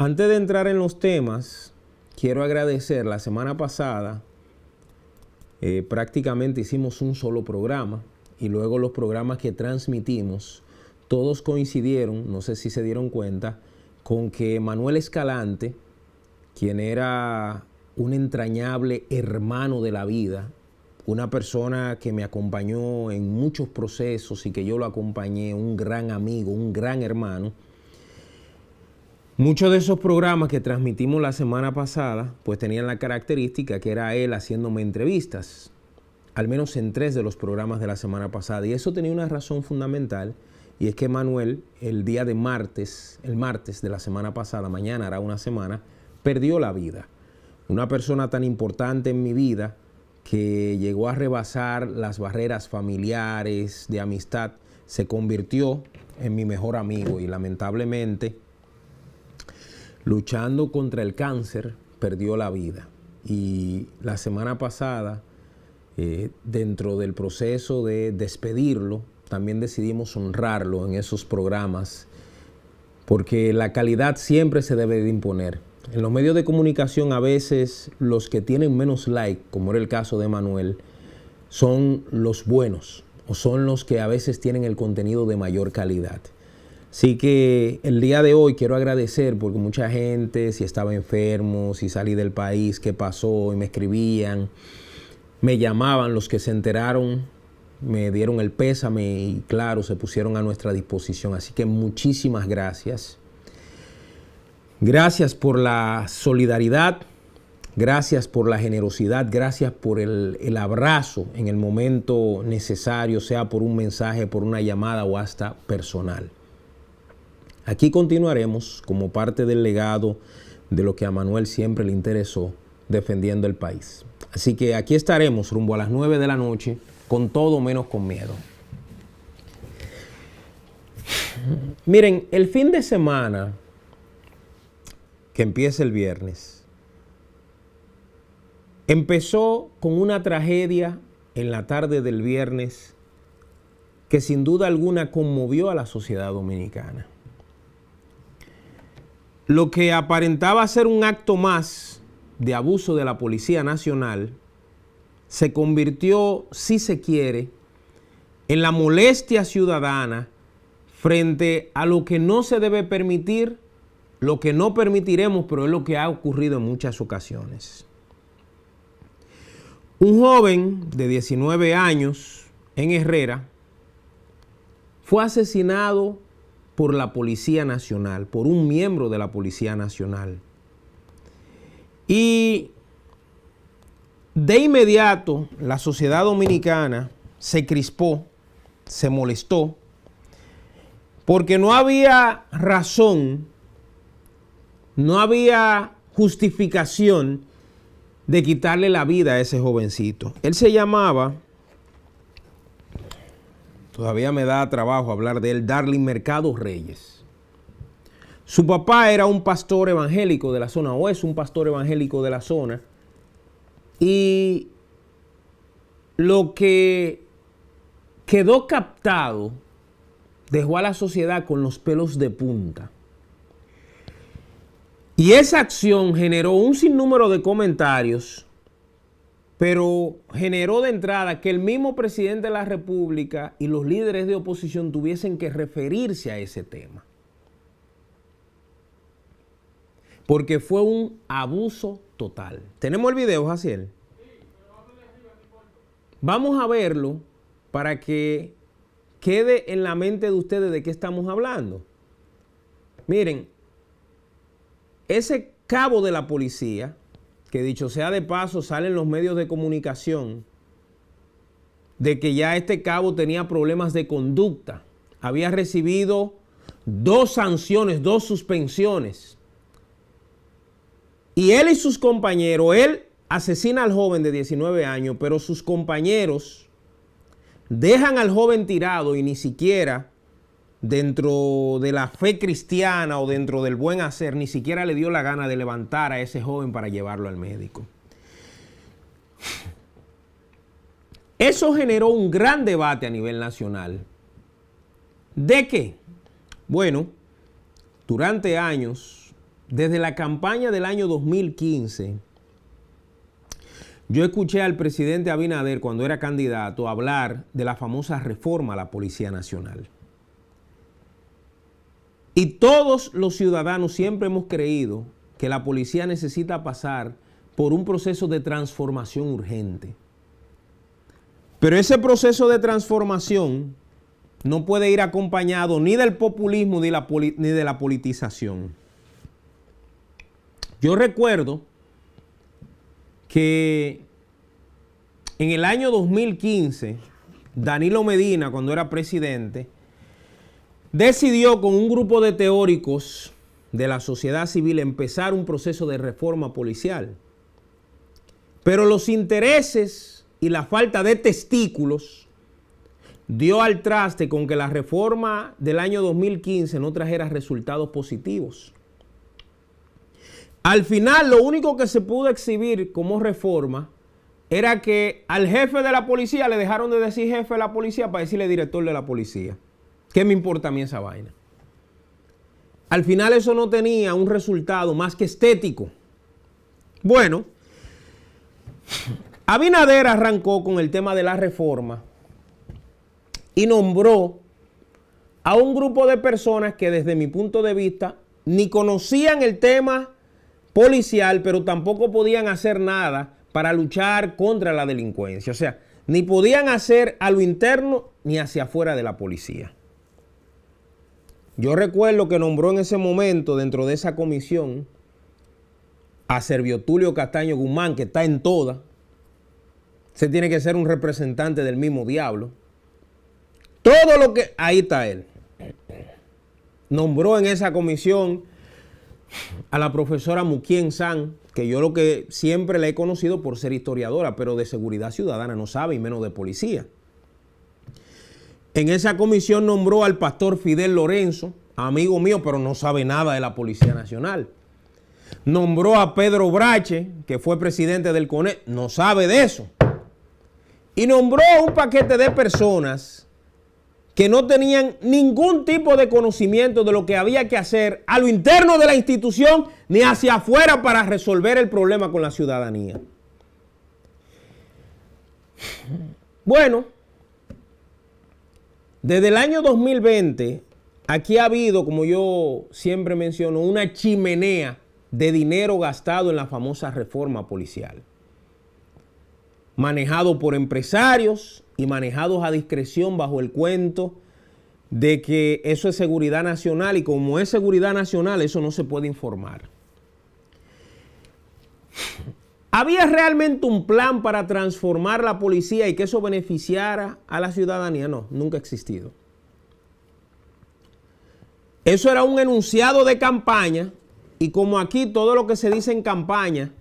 Antes de entrar en los temas, quiero agradecer. La semana pasada prácticamente hicimos un solo programa y luego los programas que transmitimos, todos coincidieron, no sé si se dieron cuenta, con que Manuel Escalante, quien era un entrañable hermano de la vida, una persona que me acompañó en muchos procesos y que yo lo acompañé, un gran amigo, un gran hermano. Muchos de esos programas que transmitimos la semana pasada, pues tenían la característica que era él haciéndome entrevistas, al menos en 3 de los programas de la semana pasada. Y eso tenía una razón fundamental, y es que Manuel, el día de martes, el martes de la semana pasada, mañana hará una semana, perdió la vida. Una persona tan importante en mi vida que llegó a rebasar las barreras familiares, de amistad, se convirtió en mi mejor amigo y lamentablemente, luchando contra el cáncer, perdió la vida. Y la semana pasada, dentro del proceso de despedirlo, también decidimos honrarlo en esos programas, porque la calidad siempre se debe de imponer. En los medios de comunicación a veces los que tienen menos like, como era el caso de Manuel, son los buenos o son los que a veces tienen el contenido de mayor calidad. Así que el día de hoy quiero agradecer porque mucha gente, si estaba enfermo, si salí del país, qué pasó, y me escribían, me llamaban, los que se enteraron, me dieron el pésame y claro, se pusieron a nuestra disposición. Así que muchísimas gracias. Gracias por la solidaridad, gracias por la generosidad, gracias por el abrazo en el momento necesario, sea por un mensaje, por una llamada o hasta personal. Aquí continuaremos como parte del legado de lo que a Manuel siempre le interesó, defendiendo el país. Así que aquí estaremos rumbo a las 9 de la noche, con todo menos con miedo. Miren, el fin de semana, que empieza el viernes, empezó con una tragedia en la tarde del viernes que sin duda alguna conmovió a la sociedad dominicana. Lo que aparentaba ser un acto más de abuso de la Policía Nacional se convirtió, si se quiere, en la molestia ciudadana frente a lo que no se debe permitir, lo que no permitiremos, pero es lo que ha ocurrido en muchas ocasiones. Un joven de 19 años en Herrera fue asesinado por la Policía Nacional, por un miembro de la Policía Nacional. Y de inmediato la sociedad dominicana se crispó, se molestó, porque no había razón, no había justificación de quitarle la vida a ese jovencito. Él se llamaba, todavía me da trabajo hablar de él, Darling Mercado Reyes. Su papá era un pastor evangélico de la zona, o es un pastor evangélico de la zona, y lo que quedó captado dejó a la sociedad con los pelos de punta. Y esa acción generó un sinnúmero de comentarios, pero generó de entrada que el mismo presidente de la República y los líderes de oposición tuviesen que referirse a ese tema. Porque fue un abuso total. ¿Tenemos el video, Jaciel? Vamos a verlo para que quede en la mente de ustedes de qué estamos hablando. Miren, ese cabo de la policía, que dicho sea de paso, sale en los medios de comunicación, de que ya este cabo tenía problemas de conducta. Había recibido 2 sanciones, 2 suspensiones. Y él y sus compañeros, él asesina al joven de 19 años, pero sus compañeros dejan al joven tirado y ni siquiera dentro de la fe cristiana o dentro del buen hacer, ni siquiera le dio la gana de levantar a ese joven para llevarlo al médico. Eso generó un gran debate a nivel nacional. ¿De qué? Bueno, durante años, desde la campaña del año 2015, yo escuché al presidente Abinader, cuando era candidato, hablar de la famosa reforma a la Policía Nacional. Y todos los ciudadanos siempre hemos creído que la policía necesita pasar por un proceso de transformación urgente. Pero ese proceso de transformación no puede ir acompañado ni del populismo ni de la politización. Yo recuerdo que en el año 2015, Danilo Medina, cuando era presidente, decidió con un grupo de teóricos de la sociedad civil empezar un proceso de reforma policial. Pero los intereses y la falta de testículos dio al traste con que la reforma del año 2015 no trajera resultados positivos. Al final, lo único que se pudo exhibir como reforma era que al jefe de la policía le dejaron de decir jefe de la policía para decirle director de la policía. ¿Qué me importa a mí esa vaina? Al final eso no tenía un resultado más que estético. Bueno, Abinader arrancó con el tema de la reforma y nombró a un grupo de personas que desde mi punto de vista ni conocían el tema policial, pero tampoco podían hacer nada para luchar contra la delincuencia. O sea, ni podían hacer a lo interno ni hacia afuera de la policía. Yo recuerdo que nombró en ese momento, dentro de esa comisión, a Servio Tulio Castaño Guzmán, que está en toda. Se tiene que ser un representante del mismo diablo. Todo lo que... Ahí está él. Nombró en esa comisión a la profesora Muquien San, que yo lo que siempre la he conocido por ser historiadora, pero de seguridad ciudadana no sabe, y menos de policía. En esa comisión nombró al pastor Fidel Lorenzo, amigo mío, pero no sabe nada de la Policía Nacional. Nombró a Pedro Brache, que fue presidente del CONE, no sabe de eso. Y nombró a un paquete de personas que no tenían ningún tipo de conocimiento de lo que había que hacer a lo interno de la institución ni hacia afuera para resolver el problema con la ciudadanía. Bueno, desde el año 2020, aquí ha habido, como yo siempre menciono, una chimenea de dinero gastado en la famosa reforma policial. Manejado por empresarios y manejados a discreción bajo el cuento de que eso es seguridad nacional, y como es seguridad nacional, eso no se puede informar. ¿Había realmente un plan para transformar la policía y que eso beneficiara a la ciudadanía? No, nunca ha existido. Eso era un enunciado de campaña, y como aquí todo lo que se dice en campaña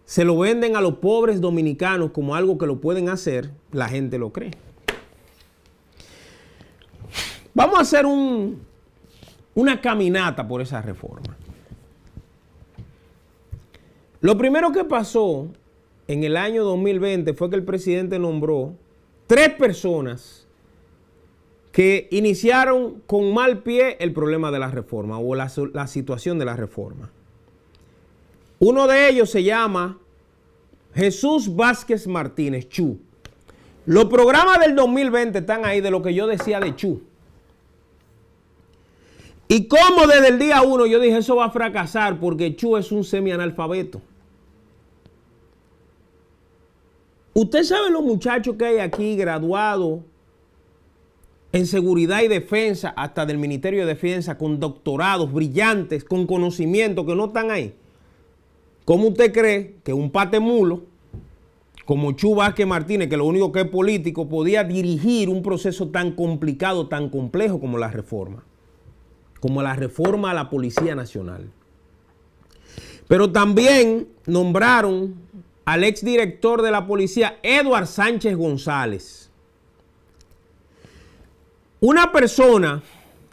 se lo venden a los pobres dominicanos como algo que lo pueden hacer, la gente lo cree. Vamos a hacer una caminata por esa reforma. Lo primero que pasó en el año 2020 fue que el presidente nombró 3 personas que iniciaron con mal pie el problema de la reforma o la situación de la reforma. Uno de ellos se llama Jesús Vázquez Martínez, Chu. Los programas del 2020 están ahí de lo que yo decía de Chu. Y como desde el día 1 yo dije, eso va a fracasar porque Chu es un semianalfabeto. Usted sabe los muchachos que hay aquí graduados en seguridad y defensa, hasta del Ministerio de Defensa, con doctorados brillantes, con conocimiento, que no están ahí. ¿Cómo usted cree que un patemulo como Chu Vázquez Martínez, que lo único que es político, podía dirigir un proceso tan complicado, tan complejo como la reforma? Como la reforma a la Policía Nacional. Pero también nombraron al exdirector de la policía, Eduard Sánchez González. Una persona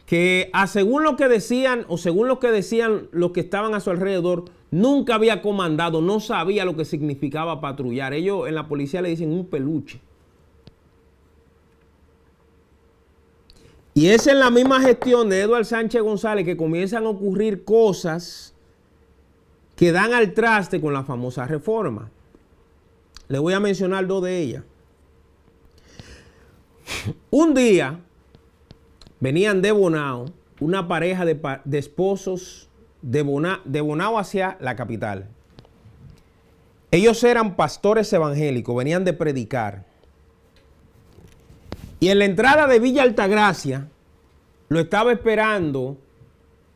que, según lo que decían, o según lo que decían los que estaban a su alrededor, nunca había comandado, no sabía lo que significaba patrullar. Ellos en la policía le dicen un peluche. Y es en la misma gestión de Eduardo Sánchez González que comienzan a ocurrir cosas que dan al traste con la famosa reforma. Le voy a mencionar dos de ellas. Un día venían de Bonao una pareja de esposos de Bonao hacia la capital. Ellos eran pastores evangélicos, venían de predicar. Y en la entrada de Villa Altagracia lo estaba esperando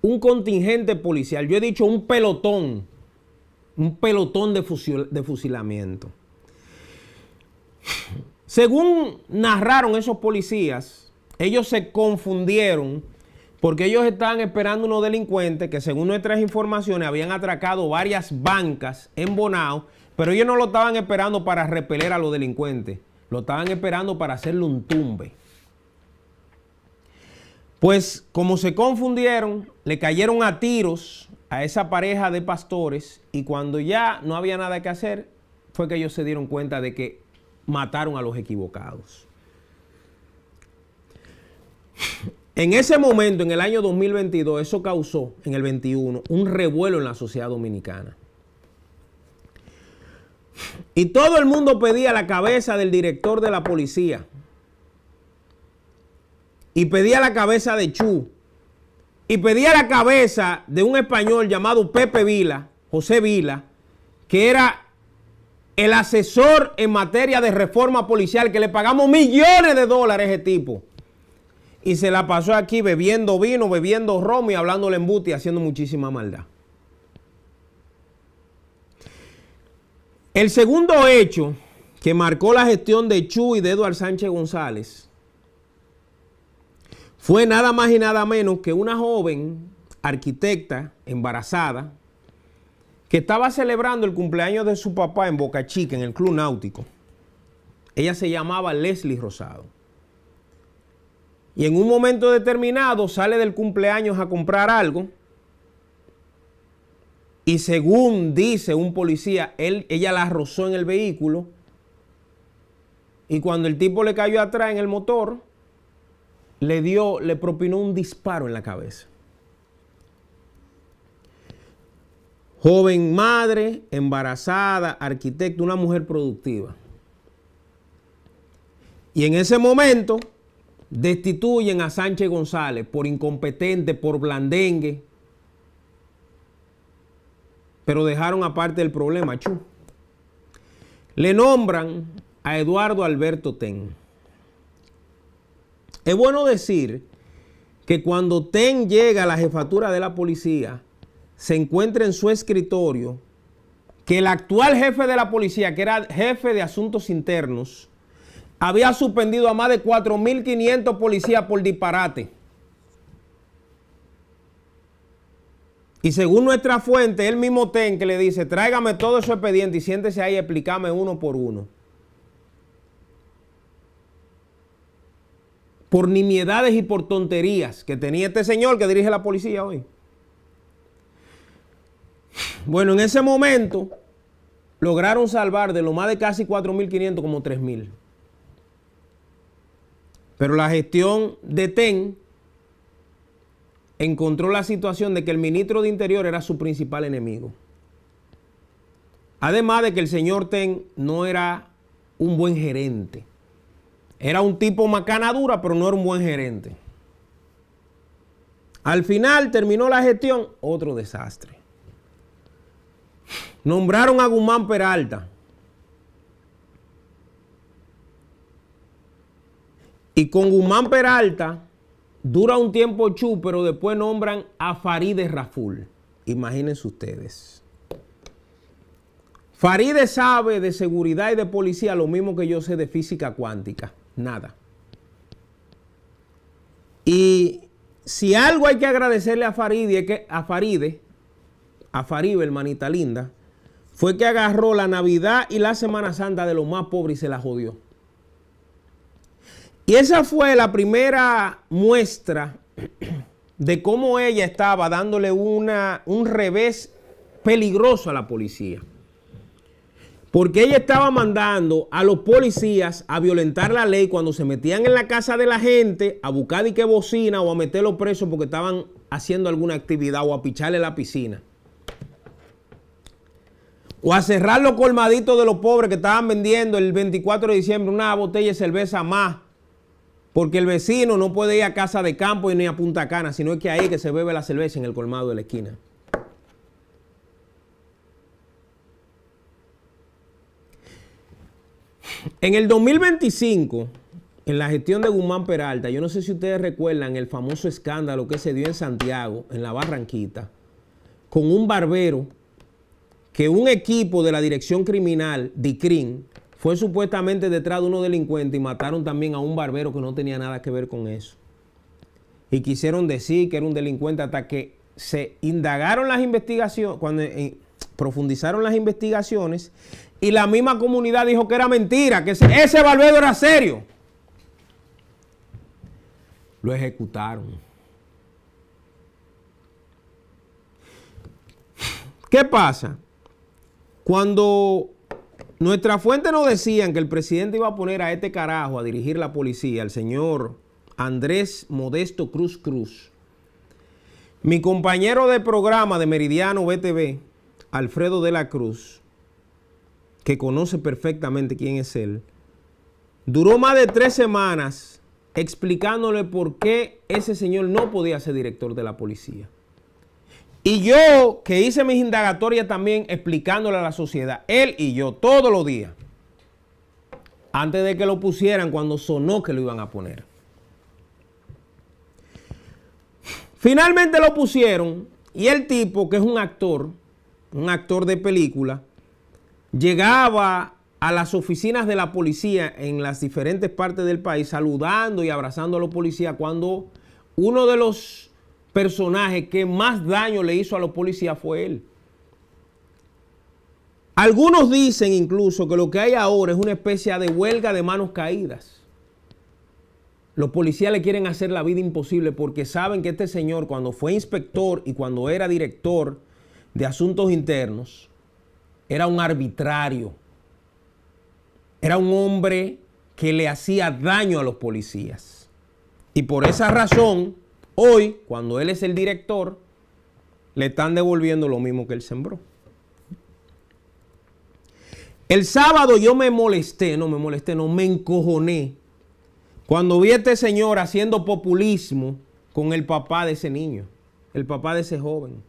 un contingente policial. Yo he dicho un pelotón de fusilamiento. Según narraron esos policías, ellos se confundieron porque ellos estaban esperando unos delincuentes que, según nuestras informaciones, habían atracado varias bancas en Bonao, pero ellos no lo estaban esperando para repeler a los delincuentes, lo estaban esperando para hacerle un tumbe. Pues como se confundieron, le cayeron a tiros a esa pareja de pastores y cuando ya no había nada que hacer, fue que ellos se dieron cuenta de que mataron a los equivocados. En ese momento, en el año 2022, eso causó, en el 21, un revuelo en la sociedad dominicana. Y todo el mundo pedía la cabeza del director de la policía. Y pedía la cabeza de Chu. Y pedía la cabeza de un español llamado Pepe Vila, José Vila, que era el asesor en materia de reforma policial, que le pagamos millones de dólares a ese tipo. Y se la pasó aquí bebiendo vino, bebiendo ron y hablándole embute y haciendo muchísima maldad. El segundo hecho que marcó la gestión de Chu y de Eduardo Sánchez González fue nada más y nada menos que una joven arquitecta embarazada que estaba celebrando el cumpleaños de su papá en Boca Chica, en el Club Náutico. Ella se llamaba Leslie Rosado. Y en un momento determinado sale del cumpleaños a comprar algo. Y según dice un policía, ella la rozó en el vehículo. Y cuando el tipo le cayó atrás en el motor, le propinó un disparo en la cabeza. Joven madre, embarazada, arquitecta, una mujer productiva. Y en ese momento destituyen a Sánchez González por incompetente, por blandengue. Pero dejaron aparte el problema, Chu. Le nombran a Eduardo Alberto Ten. Es bueno decir que cuando Ten llega a la jefatura de la policía, se encuentra en su escritorio que el actual jefe de la policía, que era jefe de asuntos internos, había suspendido a más de 4.500 policías por disparate. Y según nuestra fuente, el mismo Ten que le dice, tráigame todo su expediente y siéntese ahí y explícame uno por uno. Por nimiedades y por tonterías que tenía este señor que dirige la policía hoy. Bueno, en ese momento lograron salvar de lo más de casi 4.500 como 3.000. Pero la gestión de Ten encontró la situación de que el ministro de Interior era su principal enemigo. Además de que el señor Ten no era un buen gerente. Era un tipo macana dura, pero no era un buen gerente. Al final terminó la gestión, otro desastre. Nombraron a Guzmán Peralta. Y con Guzmán Peralta dura un tiempo Chu, pero después nombran a Farideh Raful. Imagínense ustedes. Farideh sabe de seguridad y de policía lo mismo que yo sé de física cuántica. Nada. Y si algo hay que agradecerle a Farideh, a Faribe, hermanita linda, fue que agarró la Navidad y la Semana Santa de los más pobres y se la jodió. Y esa fue la primera muestra de cómo ella estaba dándole un revés peligroso a la policía. Porque ella estaba mandando a los policías a violentar la ley cuando se metían en la casa de la gente a buscar y que bocina o a meterlos presos porque estaban haciendo alguna actividad o a picharle la piscina. O a cerrar los colmaditos de los pobres que estaban vendiendo el 24 de diciembre una botella de cerveza más. Porque el vecino no puede ir a Casa de Campo ni a Punta Cana, sino es que ahí que se bebe la cerveza en el colmado de la esquina. En el 2025, en la gestión de Guzmán Peralta, yo no sé si ustedes recuerdan el famoso escándalo que se dio en Santiago, en la Barranquita, con un barbero que un equipo de la dirección criminal, DICRIM, fue supuestamente detrás de unos delincuentes y mataron también a un barbero que no tenía nada que ver con eso. Y quisieron decir que era un delincuente hasta que se indagaron las investigaciones, cuando profundizaron las investigaciones y la misma comunidad dijo que era mentira, que ese barbero era serio. Lo ejecutaron. ¿Qué pasa? Cuando nuestras fuentes nos decían que el presidente iba a poner a este carajo a dirigir la policía, el señor Andrés Modesto Cruz Cruz, mi compañero de programa de Meridiano BTV, Alfredo de la Cruz, que conoce perfectamente quién es él, duró más de 3 semanas explicándole por qué ese señor no podía ser director de la policía. Y yo, que hice mis indagatorias también explicándole a la sociedad, él y yo, todos los días, antes de que lo pusieran, cuando sonó que lo iban a poner. Finalmente lo pusieron y el tipo, que es un actor de película, llegaba a las oficinas de la policía en las diferentes partes del país saludando y abrazando a los policías cuando uno de los personajes que más daño le hizo a los policías fue él. Algunos dicen incluso que lo que hay ahora es una especie de huelga de manos caídas. Los policías le quieren hacer la vida imposible porque saben que este señor, cuando fue inspector y cuando era director de asuntos internos, era un arbitrario. Era un hombre que le hacía daño a los policías. Y por esa razón, hoy, cuando él es el director, le están devolviendo lo mismo que él sembró. El sábado yo me encojoné cuando vi a este señor haciendo populismo con el papá de ese niño, el papá de ese joven.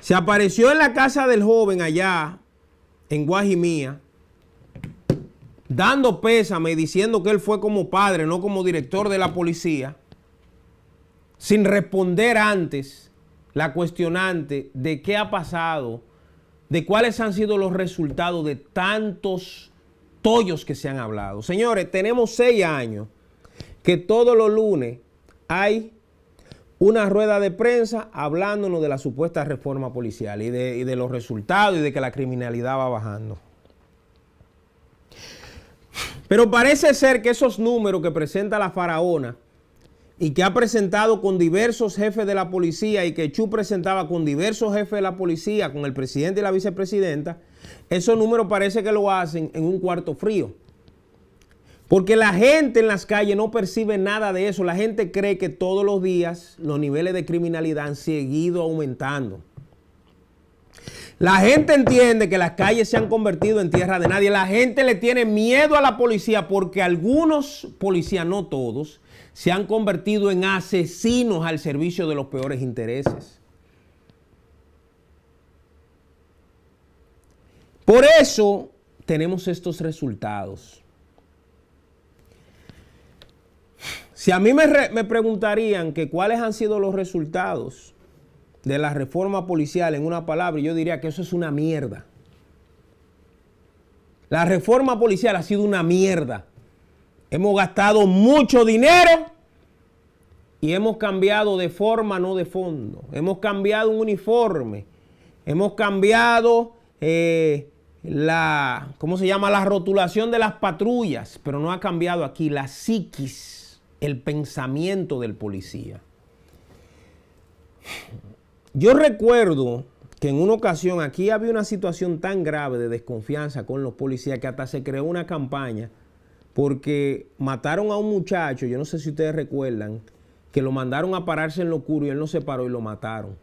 Se apareció en la casa del joven allá en Guajimía, dando pésame y diciendo que él fue como padre, no como director de la policía, sin responder antes la cuestionante de qué ha pasado, de cuáles han sido los resultados de tantos tollos que se han hablado. Señores, tenemos 6 años que todos los lunes hay una rueda de prensa hablándonos de la supuesta reforma policial y de los resultados y de que la criminalidad va bajando. Pero parece ser que esos números que presenta la faraona y que ha presentado con diversos jefes de la policía y que Chu presentaba con diversos jefes de la policía, con el presidente y la vicepresidenta, esos números parece que lo hacen en un cuarto frío. Porque la gente en las calles no percibe nada de eso. La gente cree que todos los días los niveles de criminalidad han seguido aumentando. La gente entiende que las calles se han convertido en tierra de nadie. La gente le tiene miedo a la policía porque algunos policías, no todos, se han convertido en asesinos al servicio de los peores intereses. Por eso tenemos estos resultados. Si a mí me preguntarían que cuáles han sido los resultados de la reforma policial en una palabra, yo diría que eso es una mierda. La reforma policial ha sido una mierda. Hemos gastado mucho dinero y hemos cambiado de forma, no de fondo. Hemos cambiado un uniforme. Hemos cambiado ¿cómo se llama? La rotulación de las patrullas. Pero no ha cambiado aquí la psiquis, el pensamiento del policía. Yo recuerdo que en una ocasión aquí había una situación tan grave de desconfianza con los policías que hasta se creó una campaña porque mataron a un muchacho, yo no sé si ustedes recuerdan, que lo mandaron a pararse en lo oscuro y él no se paró y lo mataron.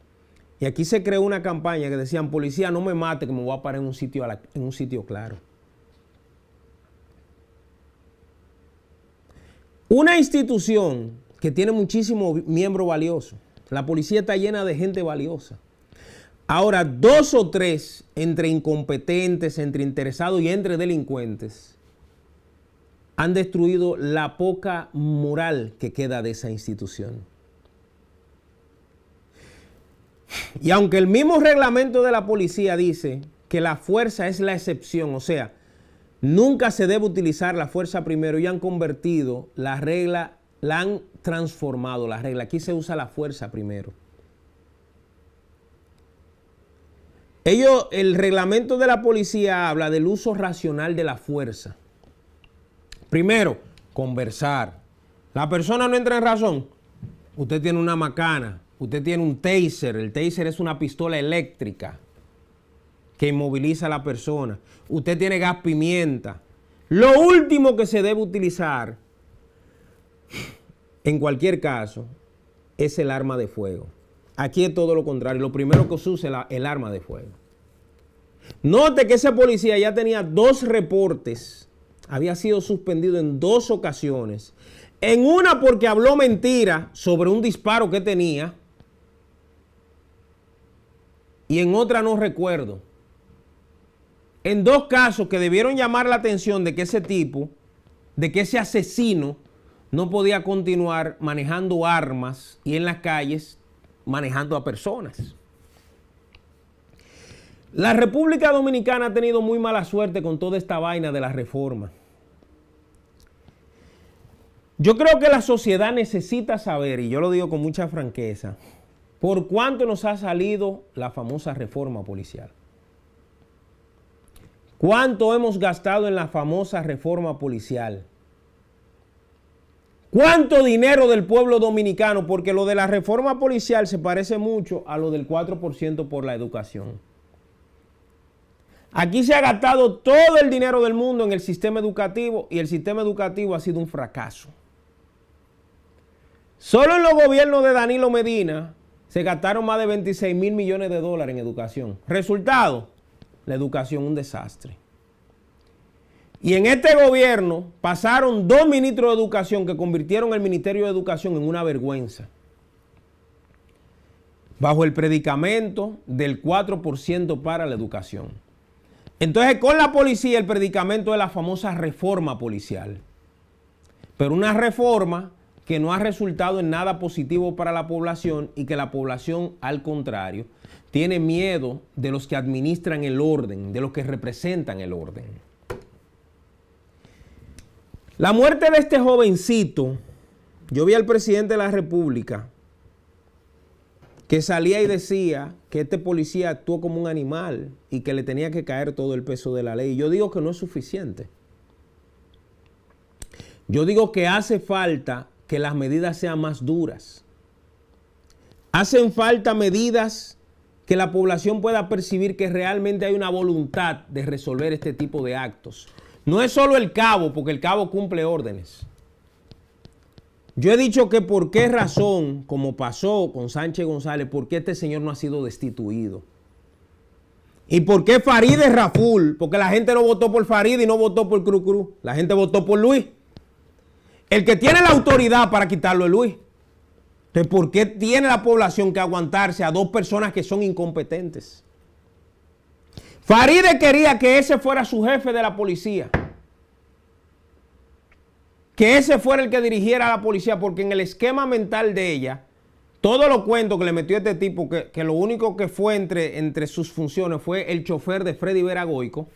Y aquí se creó una campaña que decían, policía, no me mate, que me voy a parar en un sitio claro. Una institución que tiene muchísimos miembros valiosos. La policía está llena de gente valiosa. Ahora, 2 o 3 entre incompetentes, entre interesados y entre delincuentes han destruido la poca moral que queda de esa institución. Y aunque el mismo reglamento de la policía dice que la fuerza es la excepción, o sea, nunca se debe utilizar la fuerza primero, y han convertido la regla, la han transformado la regla. Aquí se usa la fuerza primero. El reglamento de la policía habla del uso racional de la fuerza. Primero, conversar. La persona no entra en razón. Usted tiene una macana, usted tiene un taser. El taser es una pistola eléctrica que inmoviliza a la persona. Usted tiene gas pimienta. Lo último que se debe utilizar, en cualquier caso, es el arma de fuego. Aquí es todo lo contrario. Lo primero que se usa es el arma de fuego. Note que ese policía ya tenía 2 reportes. Había sido suspendido en 2 ocasiones. En una porque habló mentira sobre un disparo que tenía. Y en otra no recuerdo. En 2 casos que debieron llamar la atención de que ese tipo, de que ese asesino no podía continuar manejando armas y en las calles manejando a personas. La República Dominicana ha tenido muy mala suerte con toda esta vaina de la reforma. Yo creo que la sociedad necesita saber, y yo lo digo con mucha franqueza, por cuánto nos ha salido la famosa reforma policial. ¿Cuánto hemos gastado en la famosa reforma policial? ¿Cuánto dinero del pueblo dominicano? Porque lo de la reforma policial se parece mucho a lo del 4% por la educación. Aquí se ha gastado todo el dinero del mundo en el sistema educativo y el sistema educativo ha sido un fracaso. Solo en los gobiernos de Danilo Medina se gastaron más de 26 mil millones de dólares en educación. Resultado, la educación un desastre. Y en este gobierno pasaron 2 ministros de educación que convirtieron el Ministerio de Educación en una vergüenza. Bajo el predicamento del 4% para la educación. Entonces, con la policía, el predicamento es la famosa reforma policial. Pero una reforma que no ha resultado en nada positivo para la población y que la población, al contrario, tiene miedo de los que administran el orden, de los que representan el orden. La muerte de este jovencito, yo vi al presidente de la República que salía y decía que este policía actuó como un animal y que le tenía que caer todo el peso de la ley. Yo digo que no es suficiente. Yo digo que hace falta que las medidas sean más duras. Hacen falta medidas que la población pueda percibir que realmente hay una voluntad de resolver este tipo de actos. No es solo el cabo, porque el cabo cumple órdenes. Yo he dicho que por qué razón, como pasó con Sánchez González, por qué este señor no ha sido destituido. ¿Y por qué Farideh Raful? Porque la gente no votó por Farideh y no votó por Cruz Cruz. La gente votó por Luis. El que tiene la autoridad para quitarlo es Luis. Entonces, ¿por qué tiene la población que aguantarse a 2 personas que son incompetentes? Farideh quería que ese fuera su jefe de la policía. Que ese fuera el que dirigiera a la policía, porque en el esquema mental de ella, todos los cuentos que le metió este tipo, que lo único que fue entre sus funciones fue el chofer de Freddy Vera Goico.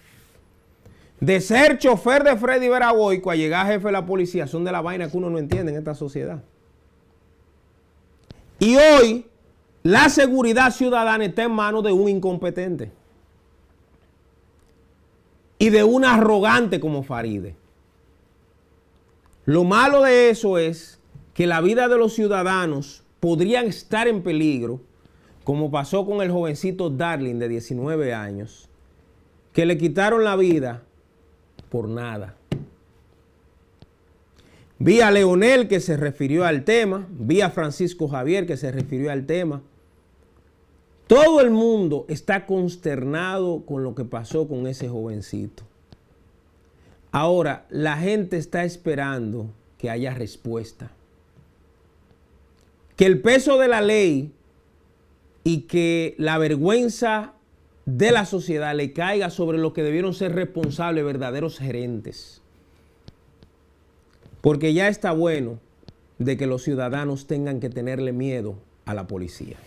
De ser chofer de Freddy Vera Goico a llegar a jefe de la policía, son de la vaina que uno no entiende en esta sociedad. Y hoy, la seguridad ciudadana está en manos de un incompetente. Y de un arrogante como Farideh. Lo malo de eso es que la vida de los ciudadanos podrían estar en peligro como pasó con el jovencito Darling de 19 años, que le quitaron la vida por nada. Vi a Leonel que se refirió al tema, vi a Francisco Javier que se refirió al tema. Todo el mundo está consternado con lo que pasó con ese jovencito. Ahora, la gente está esperando que haya respuesta. Que el peso de la ley y que la vergüenza de la sociedad le caiga sobre los que debieron ser responsables, verdaderos gerentes. Porque ya está bueno de que los ciudadanos tengan que tenerle miedo a la policía.